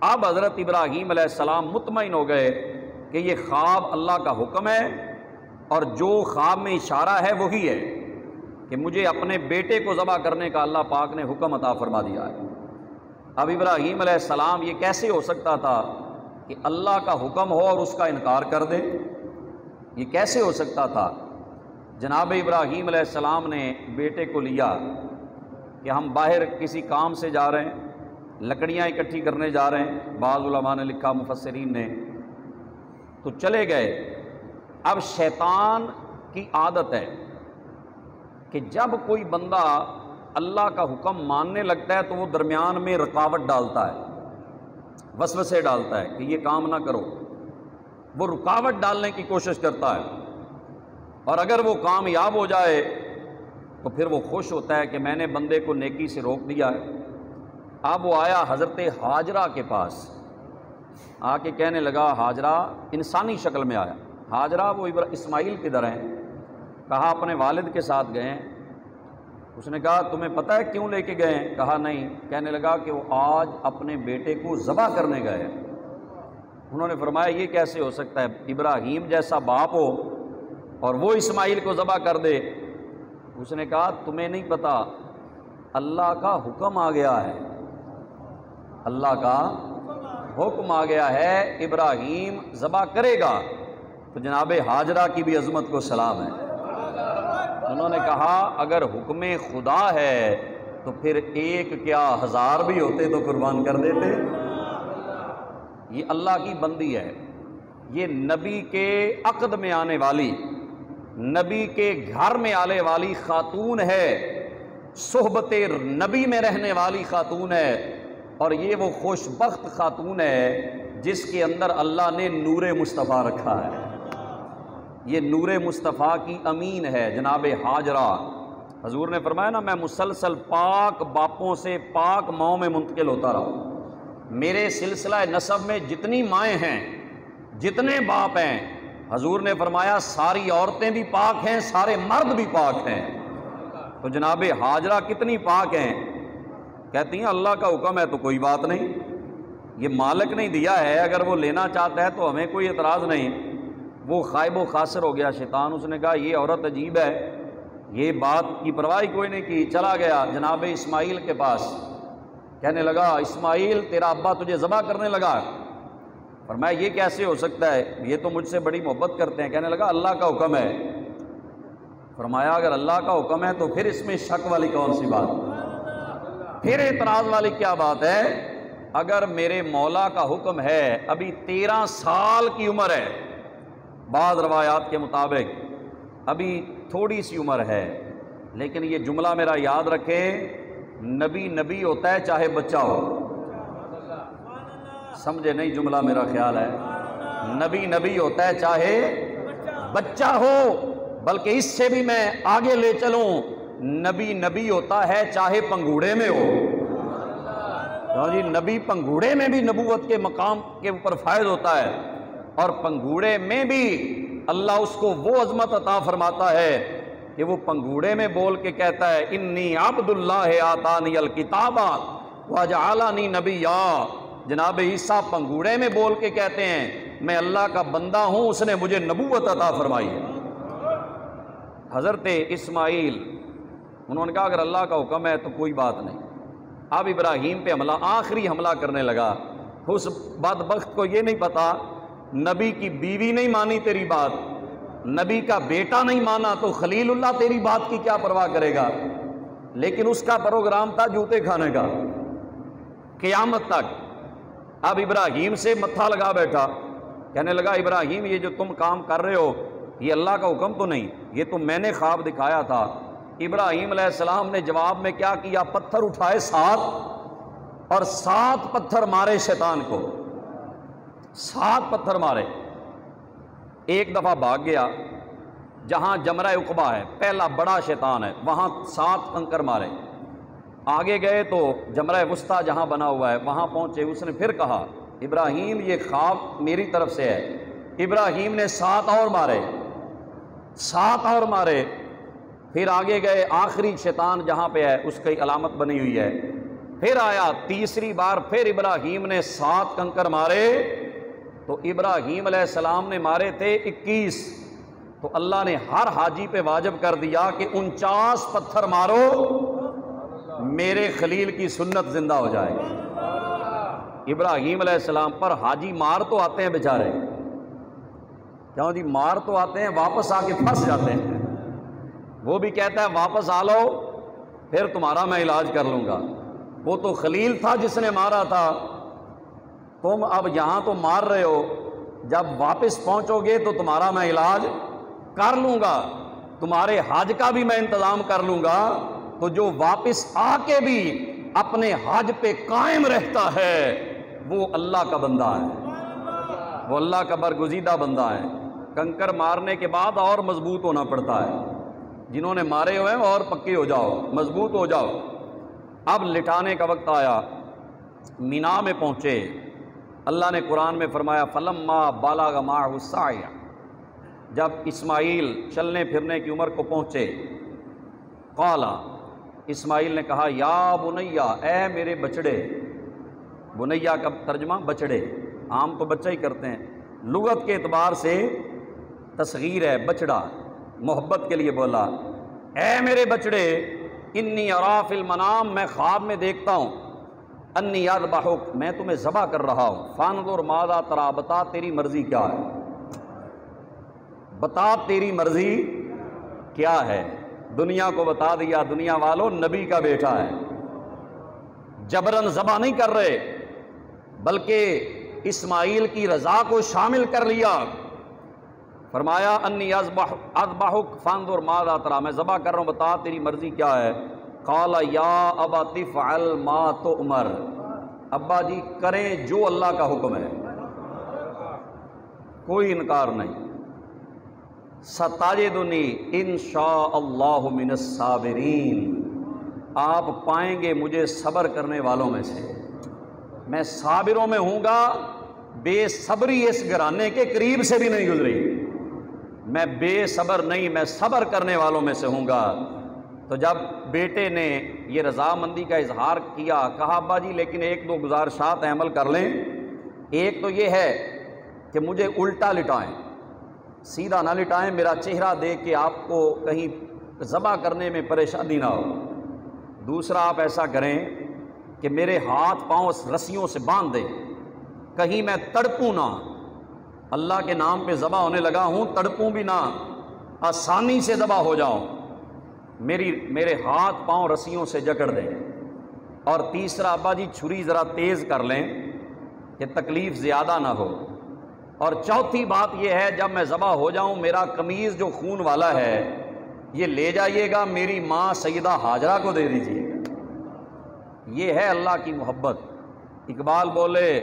اب حضرت ابراہیم علیہ السلام مطمئن ہو گئے کہ یہ خواب اللہ کا حکم ہے، اور جو خواب میں اشارہ ہے وہی ہے کہ مجھے اپنے بیٹے کو ذبح کرنے کا اللہ پاک نے حکم عطا فرما دیا ہے۔ اب ابراہیم علیہ السلام یہ کیسے ہو سکتا تھا کہ اللہ کا حکم ہو اور اس کا انکار کر دے؟ یہ کیسے ہو سکتا تھا؟ جناب ابراہیم علیہ السلام نے بیٹے کو لیا کہ ہم باہر کسی کام سے جا رہے ہیں، لکڑیاں اکٹھی کرنے جا رہے ہیں، بعض علماء نے لکھا، مفسرین نے، تو چلے گئے، اب شیطان کی عادت ہے کہ جب کوئی بندہ اللہ کا حکم ماننے لگتا ہے تو وہ درمیان میں رکاوٹ ڈالتا ہے، وسوسے ڈالتا ہے کہ یہ کام نہ کرو، وہ رکاوٹ ڈالنے کی کوشش کرتا ہے، اور اگر وہ کامیاب ہو جائے تو پھر وہ خوش ہوتا ہے کہ میں نے بندے کو نیکی سے روک دیا ہے۔ اب وہ آیا حضرت ہاجرہ کے پاس، آ کے کہنے لگا، ہاجرہ انسانی شکل میں آیا، ہاجرہ وہ اسماعیل کدھر ہیں؟ کہا اپنے والد کے ساتھ گئے ہیں۔ اس نے کہا تمہیں پتہ ہے کیوں لے کے گئے ہیں؟ کہا نہیں۔ کہنے لگا کہ وہ آج اپنے بیٹے کو ذبح کرنے گئے ہیں۔ انہوں نے فرمایا یہ کیسے ہو سکتا ہے، ابراہیم جیسا باپ ہو اور وہ اسماعیل کو ذبح کر دے؟ اس نے کہا تمہیں نہیں پتہ، اللہ کا حکم آ گیا ہے، اللہ کا حکم آ گیا ہے، ابراہیم ذبح کرے گا۔ تو جناب ہاجرہ کی بھی عظمت کو سلام ہے۔ انہوں نے کہا اگر حکم خدا ہے تو پھر ایک کیا ہزار بھی ہوتے تو قربان کر دیتے۔ یہ اللہ کی بندی ہے، یہ نبی کے عقد میں آنے والی، نبی کے گھر میں آنے والی خاتون ہے، صحبت نبی میں رہنے والی خاتون ہے، اور یہ وہ خوش بخت خاتون ہے جس کے اندر اللہ نے نور مصطفیٰ رکھا ہے۔ یہ نور مصطفیٰ کی امین ہے جناب ہاجرہ۔ حضور نے فرمایا نا، میں مسلسل پاک باپوں سے پاک ماؤں میں منتقل ہوتا رہا، میرے سلسلہ نسب میں جتنی مائیں ہیں، جتنے باپ ہیں، حضور نے فرمایا ساری عورتیں بھی پاک ہیں، سارے مرد بھی پاک ہیں۔ تو جناب ہاجرہ کتنی پاک ہیں؟ کہتی ہیں اللہ کا حکم ہے تو کوئی بات نہیں، یہ مالک نہیں دیا ہے، اگر وہ لینا چاہتا ہے تو ہمیں کوئی اعتراض نہیں۔ وہ خائب و خاسر ہو گیا شیطان، اس نے کہا یہ عورت عجیب ہے، یہ بات کی پرواہ کوئی نہیں کی، چلا گیا جناب اسماعیل کے پاس، کہنے لگا اسماعیل تیرا ابا تجھے ذبح کرنے لگا۔ فرمایا یہ کیسے ہو سکتا ہے، یہ تو مجھ سے بڑی محبت کرتے ہیں۔ کہنے لگا اللہ کا حکم ہے۔ فرمایا اگر اللہ کا حکم ہے تو پھر اس میں شک والی کون سی بات، پھر اعتراض والی کیا بات ہے؟ اگر میرے مولا کا حکم ہے، ابھی 13 سال کی عمر ہے، بعض روایات کے مطابق ابھی تھوڑی سی عمر ہے، لیکن یہ جملہ میرا یاد رکھے، نبی نبی ہوتا ہے چاہے بچہ ہو، سمجھے نہیں جملہ میرا خیال ہے، نبی نبی ہوتا ہے چاہے بچہ ہو، بلکہ اس سے بھی میں آگے لے چلوں، نبی نبی ہوتا ہے چاہے پنگوڑے میں ہو۔ جی نبی پنگوڑے میں بھی نبوت کے مقام کے اوپر فائز ہوتا ہے، اور پنگوڑے میں بھی اللہ اس کو وہ عظمت عطا فرماتا ہے کہ وہ پنگوڑے میں بول کے کہتا ہے انی عبد اللہ آتانی الکتاب وجعلنی نبیا۔ جناب عیسیٰ پنگوڑے میں بول کے کہتے ہیں میں اللہ کا بندہ ہوں، اس نے مجھے نبوت عطا فرمائی ہے۔ حضرت اسماعیل انہوں نے کہا اگر اللہ کا حکم ہے تو کوئی بات نہیں۔ اب ابراہیم پہ حملہ، آخری حملہ کرنے لگا۔ اس بدبخت کو یہ نہیں پتا نبی کی بیوی نہیں مانی تیری بات، نبی کا بیٹا نہیں مانا تو خلیل اللہ تیری بات کی کیا پرواہ کرے گا؟ لیکن اس کا پروگرام تھا جوتے کھانے کا قیامت تک۔ اب ابراہیم سے متھا لگا بیٹھا، کہنے لگا ابراہیم یہ جو تم کام کر رہے ہو یہ اللہ کا حکم تو نہیں، یہ تو میں نے خواب دکھایا تھا۔ ابراہیم علیہ السلام نے جواب میں کیا کیا؟ پتھر اٹھائے 7 اور 7 پتھر مارے شیطان کو، 7 پتھر مارے۔ ایک دفعہ بھاگ گیا جہاں جمرہ عقبہ ہے، پہلا بڑا شیطان ہے، وہاں 7 کنکر مارے۔ آگے گئے تو جمرہ وسطیٰ جہاں بنا ہوا ہے وہاں پہنچے، اس نے پھر کہا ابراہیم یہ خواب میری طرف سے ہے۔ ابراہیم نے 7 اور مارے، 7 اور مارے۔ پھر آگے گئے، آخری شیطان جہاں پہ ہے اس کی علامت بنی ہوئی ہے، پھر آیا تیسری بار، پھر ابراہیم نے 7 کنکر مارے۔ تو ابراہیم علیہ السلام نے مارے تھے 21، تو اللہ نے ہر حاجی پہ واجب کر دیا کہ 49 پتھر مارو، میرے خلیل کی سنت زندہ ہو جائے گی۔ ابراہیم علیہ السلام پر حاجی مار تو آتے ہیں بیچارے، کیوں جی مار تو آتے ہیں، واپس آ کے پھنس جاتے ہیں۔ وہ بھی کہتا ہے واپس آ لو پھر تمہارا میں علاج کر لوں گا۔ وہ تو خلیل تھا جس نے مارا تھا، تم اب یہاں تو مار رہے ہو، جب واپس پہنچو گے تو تمہارا میں علاج کر لوں گا، تمہارے حج کا بھی میں انتظام کر لوں گا، تو جو واپس آ کے بھی اپنے حج پہ قائم رہتا ہے وہ اللہ کا بندہ ہے، وہ اللہ کا برگزیدہ بندہ ہے۔ کنکر مارنے کے بعد اور مضبوط ہونا پڑتا ہے، جنہوں نے مارے ہوئے ہیں اور پکے ہو جاؤ، مضبوط ہو جاؤ۔ اب لٹانے کا وقت آیا، مینا میں پہنچے، اللہ نے قرآن میں فرمایا فلما بلغ معہ السعی، جب اسماعیل چلنے پھرنے کی عمر کو پہنچے، قال، اسماعیل نے کہا یا بنیا، اے میرے بچڑے۔ بنیا کا ترجمہ بچڑے، عام تو بچہ ہی کرتے ہیں، لغت کے اعتبار سے تصغیر ہے، بچڑا، محبت کے لیے بولا، اے میرے بچڑے، انی ارا فی المنام، میں خواب میں دیکھتا ہوں، انی اذبحک، میں تمہیں ذبح کر رہا ہوں، فانظر ماذا تری، بتا تیری مرضی کیا ہے، بتا تیری مرضی کیا ہے۔ دنیا کو بتا دیا، دنیا والوں نبی کا بیٹا ہے، جبرن ذبح نہیں کر رہے، بلکہ اسماعیل کی رضا کو شامل کر لیا۔ فرمایا انی اذبحک فانظر ماذا تری، میں ذبح کر رہا ہوں، بتا تیری مرضی کیا ہے۔ قال یا ابت افعل ما تؤمر، ابا جی کریں جو اللہ کا حکم ہے، کوئی انکار نہیں۔ ستجدنی انشاء اللہ من الصابرین، آپ پائیں گے مجھے صبر کرنے والوں میں سے، میں صابروں میں ہوں گا۔ بے صبری اس گھرانے کے قریب سے بھی نہیں گزری، میں بے صبر نہیں، میں صبر کرنے والوں میں سے ہوں گا۔ تو جب بیٹے نے یہ رضامندی کا اظہار کیا، کہا ابا جی لیکن ایک دو گزارشات عمل کر لیں، ایک تو یہ ہے کہ مجھے الٹا لٹائیں، سیدھا نہ لٹائیں، میرا چہرہ دیکھ کے آپ کو کہیں ذبح کرنے میں پریشانی نہ ہو۔ دوسرا آپ ایسا کریں کہ میرے ہاتھ پاؤں رسیوں سے باندھ دیں، کہیں میں تڑپوں نہ، اللہ کے نام پہ ذبح ہونے لگا ہوں، تڑپوں بھی نہ، آسانی سے ذبح ہو جاؤں، میرے ہاتھ پاؤں رسیوں سے جکڑ دیں۔ اور تیسرا ابا جی چھری ذرا تیز کر لیں کہ تکلیف زیادہ نہ ہو۔ اور چوتھی بات یہ ہے جب میں ذبح ہو جاؤں میرا قمیض جو خون والا ہے یہ لے جائیے گا، میری ماں سیدہ ہاجرہ کو دے دیجیے گا۔ یہ ہے اللہ کی محبت۔ اقبال بولے،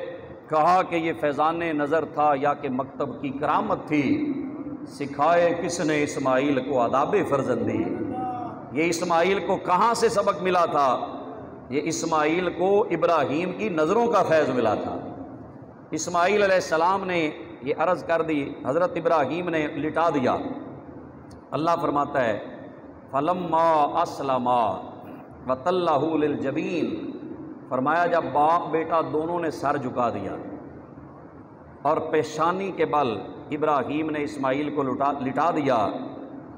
کہا کہ یہ فیضان نظر تھا یا کہ مکتب کی کرامت تھی، سکھائے کس نے اسماعیل کو آداب فرزندی۔ یہ اسماعیل کو کہاں سے سبق ملا تھا؟ یہ اسماعیل کو ابراہیم کی نظروں کا فیض ملا تھا۔ اسماعیل علیہ السلام نے یہ عرض کر دی، حضرت ابراہیم نے لٹا دیا۔ اللہ فرماتا ہے فلما اسلما وتلہ للجبین، فرمایا جب باپ بیٹا دونوں نے سر جھکا دیا اور پیشانی کے بل ابراہیم نے اسماعیل کو لٹا دیا،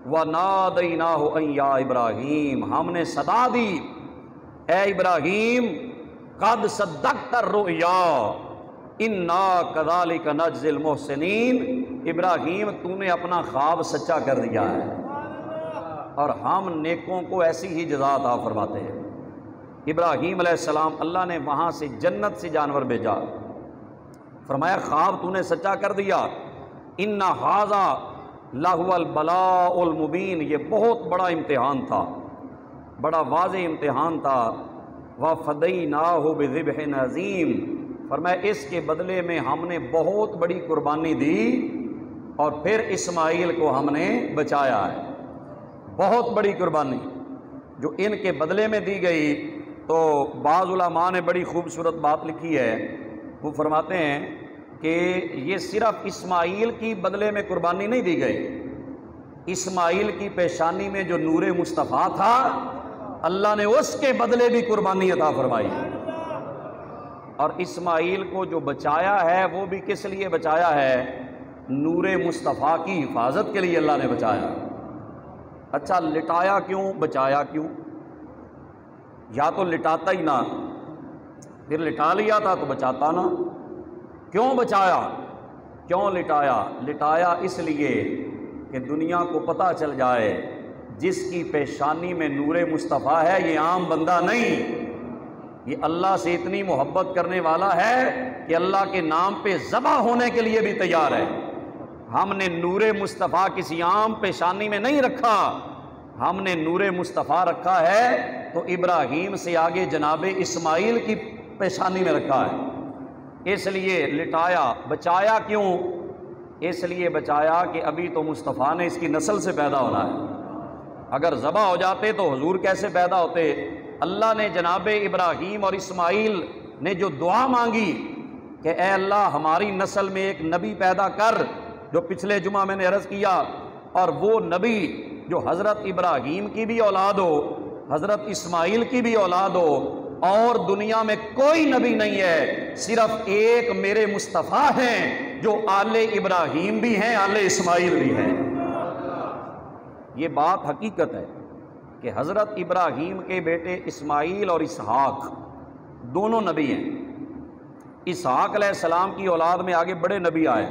وَنَادَيْنَاهُ أَن يَا إِبْرَاهِيمُ، ہم نے صدا دی، اے ابراہیم قد صدقت الرؤیا انا کذالک نجزی المحسنین، ابراہیم تو نے اپنا خواب سچا کر دیا ہے اور ہم نیکوں کو ایسی ہی جزا عطا فرماتے ہیں۔ ابراہیم علیہ السلام اللہ نے وہاں سے جنت سے جانور بھیجا، فرمایا خواب تو نے سچا کر دیا، ان ھذا لہو البلاء المبین، یہ بہت بڑا امتحان تھا، بڑا واضح امتحان تھا۔ وفدیناہ بذبح عظیم، فرمایا اس کے بدلے میں ہم نے بہت بڑی قربانی دی اور پھر اسماعیل کو ہم نے بچایا ہے۔ بہت بڑی قربانی جو ان کے بدلے میں دی گئی، تو بعض علماء نے بڑی خوبصورت بات لکھی ہے، وہ فرماتے ہیں کہ یہ صرف اسماعیل کی بدلے میں قربانی نہیں دی گئی، اسماعیل کی پیشانی میں جو نور مصطفیٰ تھا اللہ نے اس کے بدلے بھی قربانی عطا فرمائی، اور اسماعیل کو جو بچایا ہے وہ بھی کس لیے بچایا ہے؟ نور مصطفیٰ کی حفاظت کے لیے اللہ نے بچایا۔ اچھا لٹایا کیوں، بچایا کیوں؟ یا تو لٹاتا ہی نہ، پھر لٹا لیا تھا تو بچاتا نہ۔ کیوں بچایا، کیوں لٹایا؟ لٹایا اس لیے کہ دنیا کو پتہ چل جائے جس کی پیشانی میں نور مصطفیٰ ہے یہ عام بندہ نہیں، یہ اللہ سے اتنی محبت کرنے والا ہے کہ اللہ کے نام پہ ذبح ہونے کے لیے بھی تیار ہے۔ ہم نے نور مصطفیٰ کسی عام پیشانی میں نہیں رکھا، ہم نے نور مصطفیٰ رکھا ہے تو ابراہیم سے آگے جناب اسماعیل کی پیشانی میں رکھا ہے۔ اس لیے لٹایا، بچایا کیوں؟ اس لیے بچایا کہ ابھی تو مصطفیٰ نے اس کی نسل سے پیدا ہونا ہے، اگر ذبح ہو جاتے تو حضور کیسے پیدا ہوتے؟ اللہ نے جناب ابراہیم اور اسماعیل نے جو دعا مانگی کہ اے اللہ ہماری نسل میں ایک نبی پیدا کر، جو پچھلے جمعہ میں نے عرض کیا، اور وہ نبی جو حضرت ابراہیم کی بھی اولاد ہو، حضرت اسماعیل کی بھی اولاد ہو، اور دنیا میں کوئی نبی نہیں ہے، صرف ایک میرے مصطفیٰ ہیں جو آل ابراہیم بھی ہیں، آل اسماعیل بھی ہیں۔ یہ بات حقیقت ہے کہ حضرت ابراہیم کے بیٹے اسماعیل اور اسحاق دونوں نبی ہیں۔ اسحاق علیہ السلام کی اولاد میں آگے بڑے نبی آئے،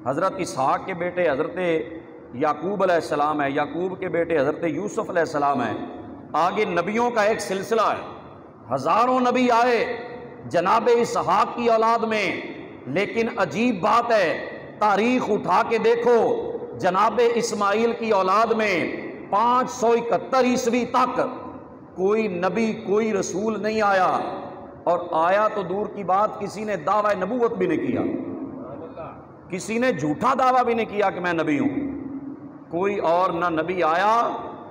حضرت اسحاق کے بیٹے حضرت یعقوب علیہ السلام ہے، یعقوب کے بیٹے حضرت یوسف علیہ السلام ہیں، آگے نبیوں کا ایک سلسلہ ہے، ہزاروں نبی آئے جناب اسحاق کی اولاد میں۔ لیکن عجیب بات ہے، تاریخ اٹھا کے دیکھو، جناب اسماعیل کی اولاد میں 571 عیسوی تک کوئی نبی کوئی رسول نہیں آیا، اور آیا تو دور کی بات، کسی نے دعوی نبوت بھی نہیں کیا، کسی نے جھوٹا دعویٰ بھی نہیں کیا کہ میں نبی ہوں، کوئی اور نہ نبی آیا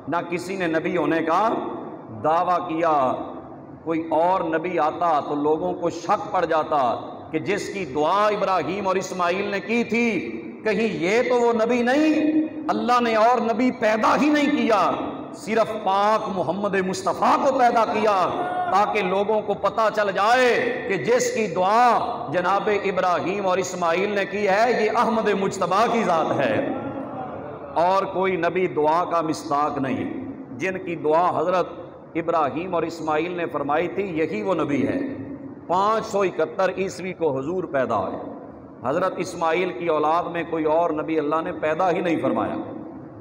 نہ کسی نے نبی ہونے کا دعویٰ کیا۔ کوئی اور نبی آتا تو لوگوں کو شک پڑ جاتا کہ جس کی دعا ابراہیم اور اسماعیل نے کی تھی، کہیں یہ تو وہ نبی نہیں، اللہ نے اور نبی پیدا ہی نہیں کیا، صرف پاک محمد مصطفیٰ کو پیدا کیا، تاکہ لوگوں کو پتہ چل جائے کہ جس کی دعا جناب ابراہیم اور اسماعیل نے کی ہے یہ احمد مجتبیٰ کی ذات ہے، اور کوئی نبی دعا کا مصداق نہیں۔ جن کی دعا حضرت ابراہیم اور اسماعیل نے فرمائی تھی یہی وہ نبی ہے۔ 571 عیسوی کو حضور پیدا ہوئے، حضرت اسماعیل کی اولاد میں کوئی اور نبی اللہ نے پیدا ہی نہیں فرمایا،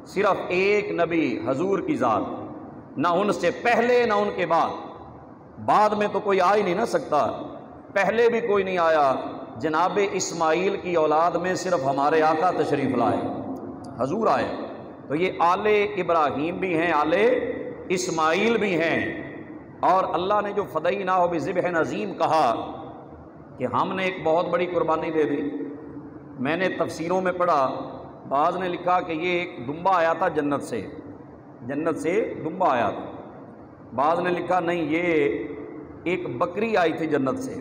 صرف ایک نبی حضور کی ذات، نہ ان سے پہلے نہ ان کے بعد میں تو کوئی آ ہی نہیں نہ سکتا، پہلے بھی کوئی نہیں آیا۔ جناب اسماعیل کی اولاد میں صرف ہمارے آقا تشریف لائے، حضور آئے، تو یہ آل ابراہیم بھی ہیں، آل اسماعیل بھی ہیں۔ اور اللہ نے جو فدیناہ بذبح عظیم کہا کہ ہم نے ایک بہت بڑی قربانی دے دی، میں نے تفسیروں میں پڑھا، بعض نے لکھا کہ یہ ایک دمبا آیا تھا جنت سے دمبا آیا تھا، بعض نے لکھا نہیں یہ ایک بکری آئی تھی جنت سے،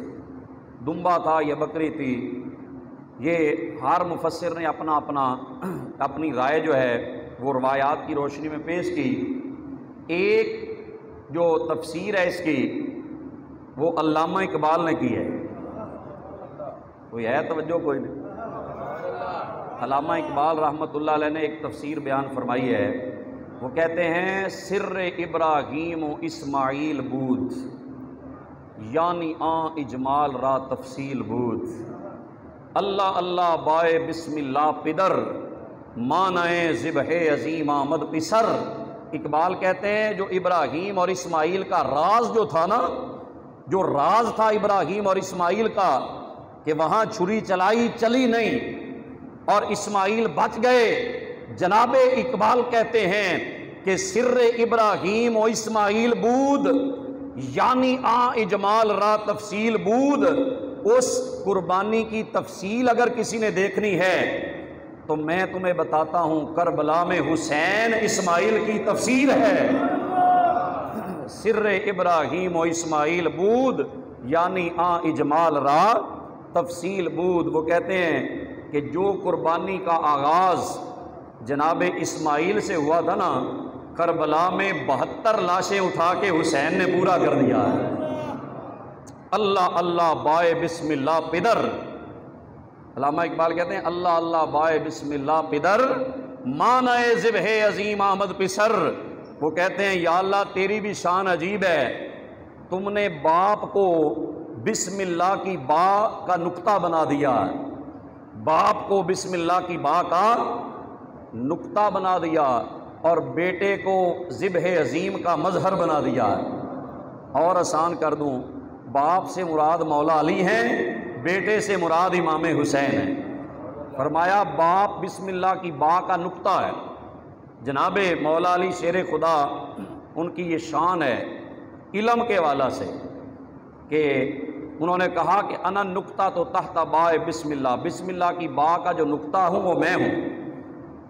دمبا تھا یا بکری تھی، یہ ہر مفسر نے اپنی رائے جو ہے وہ روایات کی روشنی میں پیش کی۔ ایک جو تفسیر ہے اس کی وہ علامہ اقبال نے کی ہے، کوئی ہے توجہ؟ کوئی نہیں؟ علامہ اقبال رحمۃ اللہ علیہ نے ایک تفسیر بیان فرمائی ہے، وہ کہتے ہیں سر ابراہیم و اسماعیل بود، یعنی اجمال را تفصیل بود، اللہ اللہ بائے بسم اللہ پدر، مانع ذبح عظیم آمد پسر۔ اقبال کہتے ہیں جو ابراہیم اور اسماعیل کا راز جو تھا نا، جو راز تھا ابراہیم اور اسماعیل کا کہ وہاں چھری چلائی چلی نہیں اور اسماعیل بچ گئے، جناب اقبال کہتے ہیں کہ سر ابراہیم و اسماعیل بود، یعنی اجمال را تفصیل بود۔ اس قربانی کی تفصیل اگر کسی نے دیکھنی ہے تو میں تمہیں بتاتا ہوں، کربلا میں حسین اسماعیل کی تفصیل ہے۔ سر ابراہیم و اسماعیل بود، یعنی اجمال را تفصیل بود۔ وہ کہتے ہیں کہ جو قربانی کا آغاز جناب اسماعیل سے ہوا تھا نا، کربلا میں 72 لاشیں اٹھا کے حسین نے پورا کر دیا ہے۔ اللہ اللہ بائے بسم اللہ پدر، علامہ اقبال کہتے ہیں اللہ اللہ بائے بسم اللہ پدر، مانع ذبح عظیم آمد پسر۔ وہ کہتے ہیں یا اللہ تیری بھی شان عجیب ہے، تم نے باپ کو بسم اللہ کی با کا نقطہ بنا دیا، باپ کو بسم اللہ کی با کا نقطہ بنا دیا، اور بیٹے کو ذبح عظیم کا مظہر بنا دیا۔ اور آسان کر دوں، باپ سے مراد مولا علی ہیں، بیٹے سے مراد امام حسین ہیں۔ فرمایا باپ بسم اللہ کی با کا نقطہ ہے۔ جناب مولا علی شیر خدا ان کی یہ شان ہے علم کے والا سے کہ انہوں نے کہا کہ انا نقطہ تو تحت بائے بسم اللہ، بسم اللہ کی با کا جو نقطہ ہوں وہ میں ہوں،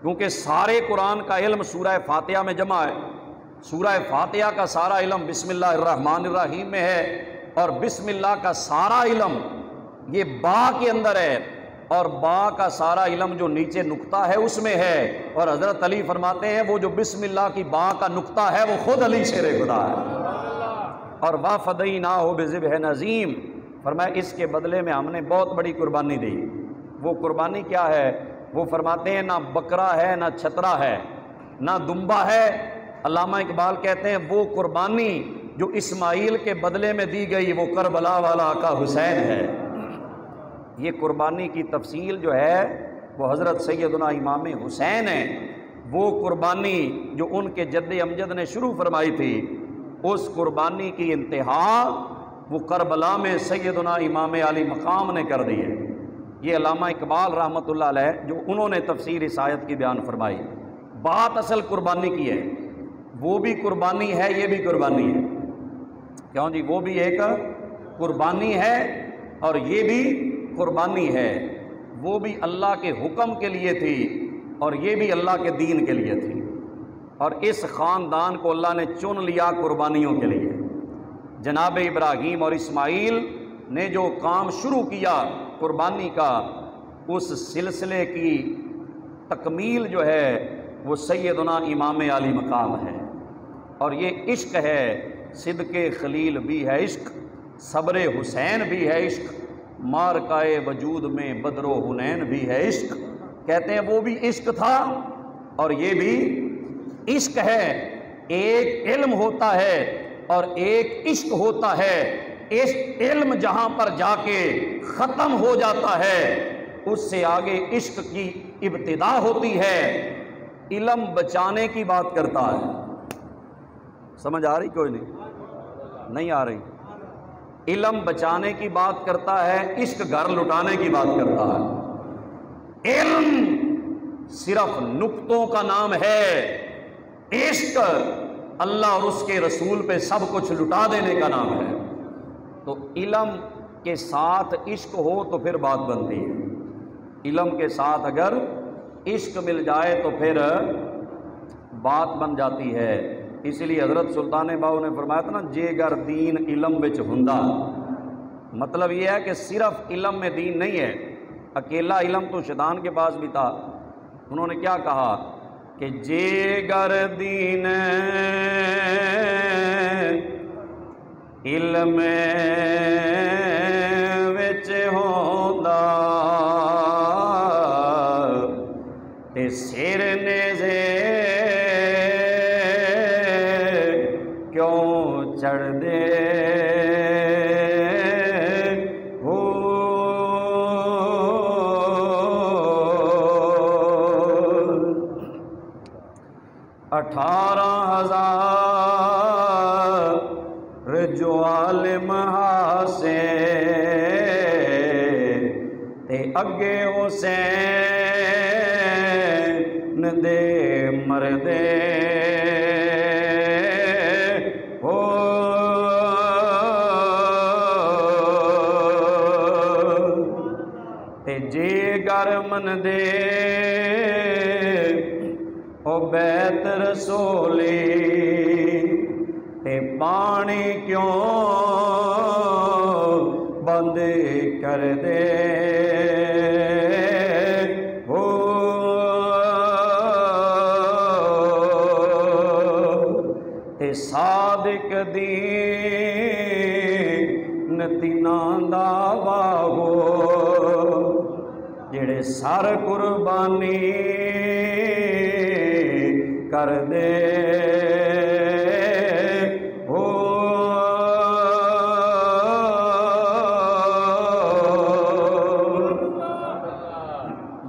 کیونکہ سارے قرآن کا علم سورہ فاتحہ میں جمع ہے، سورہ فاتحہ کا سارا علم بسم اللہ الرحمن الرحیم میں ہے، اور بسم اللہ کا سارا علم یہ با کے اندر ہے، اور با کا سارا علم جو نیچے نقطہ ہے اس میں ہے، اور حضرت علی فرماتے ہیں وہ جو بسم اللہ کی با کا نقطہ ہے وہ خود علی شیر خدا ہے۔ اور وَفَدَيْنَاهُ بِذِبْحٍ عَظِيمٍ، فرمایا اس کے بدلے میں ہم نے بہت بڑی قربانی دی۔ وہ قربانی کیا ہے؟ وہ فرماتے ہیں نہ بکرا ہے، نہ چھترا ہے، نہ دمبا ہے۔ علامہ اقبال کہتے ہیں وہ قربانی جو اسماعیل کے بدلے میں دی گئی وہ کربلا والا آقا حسین ہے۔ یہ قربانی کی تفصیل جو ہے وہ حضرت سیدنا امام حسین ہے۔ وہ قربانی جو ان کے جد امجد نے شروع فرمائی تھی، اس قربانی کی انتہا وہ کربلا میں سیدنا امام علی مقام نے کر دی ہے۔ یہ علامہ اقبال رحمۃ اللہ علیہ جو انہوں نے تفسیر اس آیت کی بیان فرمائی، بات اصل قربانی کی ہے، وہ بھی قربانی ہے یہ بھی قربانی ہے، کیوں جی وہ بھی ایک قربانی ہے اور یہ بھی قربانی ہے، وہ بھی اللہ کے حکم کے لیے تھی اور یہ بھی اللہ کے دین کے لیے تھی، اور اس خاندان کو اللہ نے چن لیا قربانیوں کے لیے۔ جناب ابراہیم اور اسماعیل نے جو کام شروع کیا قربانی کا، اس سلسلے کی تکمیل جو ہے وہ سیدنا امام علی مقام ہے، اور یہ عشق ہے، صدق خلیل بھی ہے عشق، صبر حسین بھی ہے عشق، مارکائے وجود میں بدر و حنین بھی ہے عشق۔ کہتے ہیں وہ بھی عشق تھا اور یہ بھی عشق ہے۔ ایک علم ہوتا ہے اور ایک عشق ہوتا ہے۔ اس علم جہاں پر جا کے ختم ہو جاتا ہے اس سے آگے عشق کی ابتدا ہوتی ہے۔ علم بچانے کی بات کرتا ہے، سمجھ آ رہی کوئی نہیں آ رہی؟ علم بچانے کی بات کرتا ہے، عشق گھر لٹانے کی بات کرتا ہے۔ علم صرف نقطوں کا نام ہے، عشق اللہ اور اس کے رسول پہ سب کچھ لٹا دینے کا نام ہے۔ تو علم کے ساتھ عشق ہو تو پھر بات بنتی ہے، علم کے ساتھ اگر عشق مل جائے تو پھر بات بن جاتی ہے۔ اسی لیے حضرت سلطان باہو نے فرمایا تھا نا جے گر دین علم وچ ہوندا، مطلب یہ ہے کہ صرف علم میں دین نہیں ہے، اکیلا علم تو شیطان کے پاس بھی تھا۔ انہوں نے کیا کہا کہ جے گر دین علم وچ ہوندا تے سر نیزے کیوں چڑھ دے ہو، 18,000 جو عالم ہاسے تے اگے حسین دے مردے ہو، تے جے گر من دے او بیت رسولی تے پانی کیوں بند کر دے ہو، تے صادق دین تیناں دا باہو جڑے سر قربانی کر دے ہو۔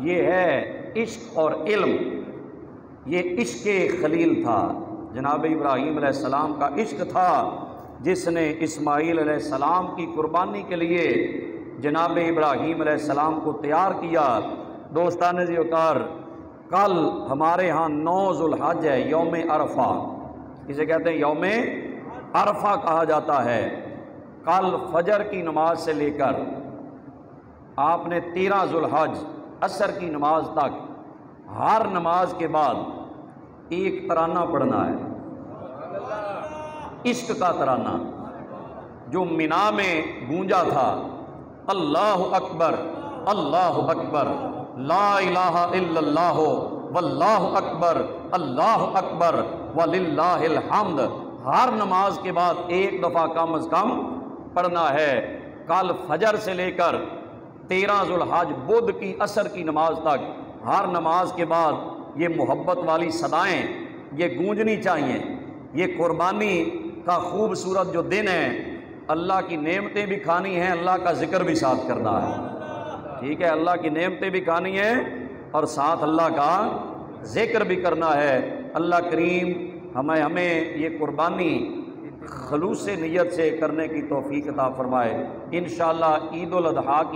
یہ ہے عشق اور علم، یہ عشق خلیل تھا، جناب ابراہیم علیہ السلام کا عشق تھا جس نے اسماعیل علیہ السلام کی قربانی کے لیے جناب ابراہیم علیہ السلام کو تیار کیا۔ دوستان ذی وقار، کل ہمارے ہاں 9 ذوالحج ہے، یوم عرفہ، اسے کہتے ہیں یوم عرفہ کہا جاتا ہے۔ کل فجر کی نماز سے لے کر آپ نے 13 ذوالحج عصر کی نماز تک ہر نماز کے بعد ایک ترانہ پڑھنا ہے، عشق کا ترانہ جو مینا میں گونجا تھا، اللہ اکبر اللہ اکبر لا الہ الا اللہ واللہ اکبر اللہ اکبر وللہ الحمد، ہر نماز کے بعد ایک دفعہ کم از کم پڑھنا ہے۔ کل فجر سے لے کر 13 ذوالحج بدھ کی عصر کی نماز تک ہر نماز کے بعد یہ محبت والی صدائیں یہ گونجنی چاہیے۔ یہ قربانی کا خوبصورت جو دن ہے، اللہ کی نعمتیں بھی کھانی ہیں، اللہ کا ذکر بھی ساتھ کرنا ہے، ٹھیک ہے، اللہ کی نعمتیں بھی کھانی ہیں اور ساتھ اللہ کا ذکر بھی کرنا ہے۔ اللہ کریم ہمیں یہ قربانی خلوص نیت سے کرنے کی توفیق عطا فرمائے۔ انشاءاللہ عید الاضحیٰ کی